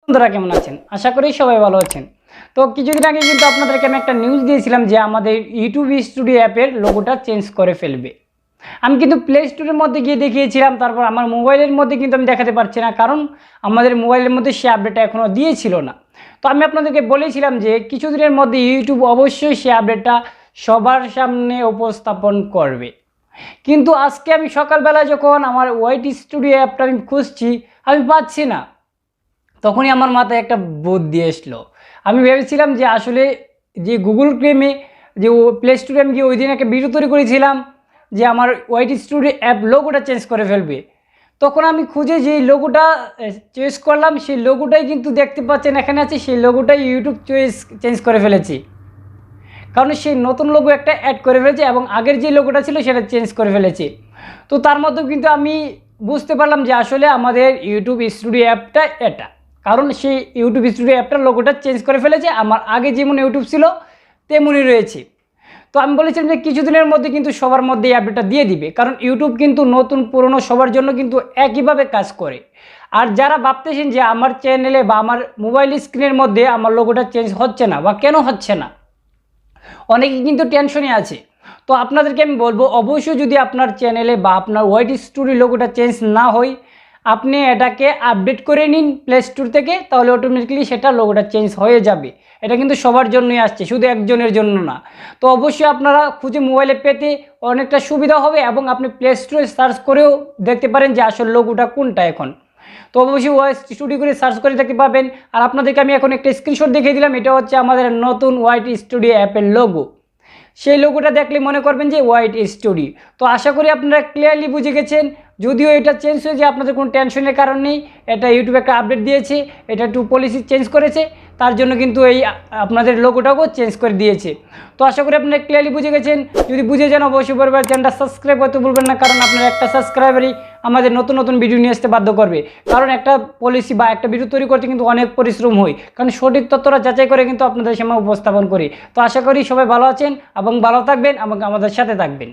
বন্ধুরা কেমন আছেন? আশা করি সবাই ভালো আছেন। তো কিছুদিন আগে কিন্তু আপনাদেরকে আমি একটা নিউজ দিয়েছিলাম যে আমাদের ইউটিউব স্টুডিও অ্যাপের লোগোটা চেঞ্জ করে ফেলবে। আমি কিন্তু প্লে স্টোরের মধ্যে গিয়ে দেখিয়েছিলাম, তারপর আমার মোবাইলের মধ্যে কিন্তু আমি দেখাতে পারছি না, কারণ আমাদের মোবাইলের মধ্যে সে আপডেটটা এখনও দিয়েছিল না। তো আমি আপনাদেরকে বলেছিলাম যে কিছুদিনের মধ্যে ইউটিউব অবশ্যই সে আপডেটটা সবার সামনে উপস্থাপন করবে। কিন্তু আজকে আমি সকালবেলা যখন আমার ওয়াইট স্টুডিও অ্যাপটা আমি খুঁজছি, আমি পাচ্ছি না। তখনই আমার মাথায় একটা বুদ্ধি আসলো। আমি ভেবেছিলাম যে আসলে যে গুগল ক্রোমে যে প্লে স্টোরে আমি গিয়ে ওই দিন একটা ভিডিও তৈরি করেছিলাম যে আমার ওয়াইট স্টুডিও অ্যাপ লোগোটা চেঞ্জ করে ফেলবে। তখন আমি খুঁজে যে লোগোটা চয়েস করলাম, সেই লোগোটাই কিন্তু দেখতে পাচ্ছেন এখানে আছে, সেই লোগোটাই ইউটিউব চেঞ্জ করে ফেলেছি। কারণ সেই নতুন লোগো একটা অ্যাড করে ফেলেছে এবং আগের যে লোগোটা ছিল সেটা চেঞ্জ করে ফেলেছে। তো তার মধ্যেও কিন্তু আমি বুঝতে পারলাম যে আসলে আমাদের ইউটিউব স্টুডিও অ্যাপটা এটা, কারণ সেই ইউটিউব স্টুডিও অ্যাপটার লোগোটা চেঞ্জ করে ফেলেছে। আমার আগে যেমন ইউটিউব ছিল তেমনই রয়েছে। তো আমি বলেছিলাম যে কিছুদিনের মধ্যে কিন্তু সবার মধ্যে এই আপডেটটা দিয়ে দিবে, কারণ ইউটিউব কিন্তু নতুন পুরনো সবার জন্য কিন্তু একইভাবে কাজ করে। আর যারা ভাবতেছেন যে আমার চ্যানেলে বা আমার মোবাইল স্ক্রিনের মধ্যে আমার লোগোটা চেঞ্জ হচ্ছে না বা কেন হচ্ছে না, অনেকে কিন্তু টেনশনে আছে। তো আপনাদেরকে আমি বলবো, অবশ্যই যদি আপনার চ্যানেলে বা আপনার ওয়াইট স্টুডিও লোগোটা চেঞ্জ না হয়, আপনি এটাকে আপডেট করে নিন প্লে স্টোর থেকে, তাহলে অটোমেটিক্যালি সেটা লোগোটা চেঞ্জ হয়ে যাবে। এটা কিন্তু সবার জন্যই আসছে, শুধু একজনের জন্য না। তো অবশ্যই আপনারা খুঁজে মোবাইলে পেতে অনেকটা সুবিধা হবে এবং আপনি প্লে স্টোরে সার্চ করেও দেখতে পারেন যে আসল লোগোটা কোনটা এখন। তো অবশ্যই ওয়াইট স্টুডিও করে সার্চ করে দেখতে পাবেন। আর আপনাদেরকে আমি এখন একটা স্ক্রিনশট দেখিয়ে দিলাম, এটা হচ্ছে আমাদের নতুন ওয়াইট স্টুডিও অ্যাপের লোগো। সেই লোগোটা দেখলে মনে করবেন যে ওয়াইট স্টুডিও। তো আশা করি আপনারা ক্লিয়ারলি বুঝে গেছেন। যদিও এটা চেঞ্জ হয়েছে, আপনাদের কোনো টেনশনের কারণ নেই। এটা ইউটিউব একটা আপডেট দিয়েছে, এটা একটু পলিসি চেঞ্জ করেছে, তার জন্য কিন্তু এই আপনাদের লোগোটাকেও চেঞ্জ করে দিয়েছে। তো আশা করি আপনারা ক্লিয়ারলি বুঝে গেছেন। যদি বুঝে যান অবশ্যই পরিবার চ্যানেলটা সাবস্ক্রাইব করতে ভুলবেন না, কারণ আপনার একটা সাবস্ক্রাইবারই আমাদের নতুন নতুন ভিডিও নিয়ে আসতে বাধ্য করবে। কারণ একটা পলিসি বা একটা ভিডিও তৈরি করতে কিন্তু অনেক পরিশ্রম হয়, কারণ সঠিক তথ্যটা যাচাই করে কিন্তু আপনাদের সামনে উপস্থাপন করি। তো আশা করি সবাই ভালো আছেন এবং ভালো থাকবেন এবং আমাদের সাথে থাকবেন।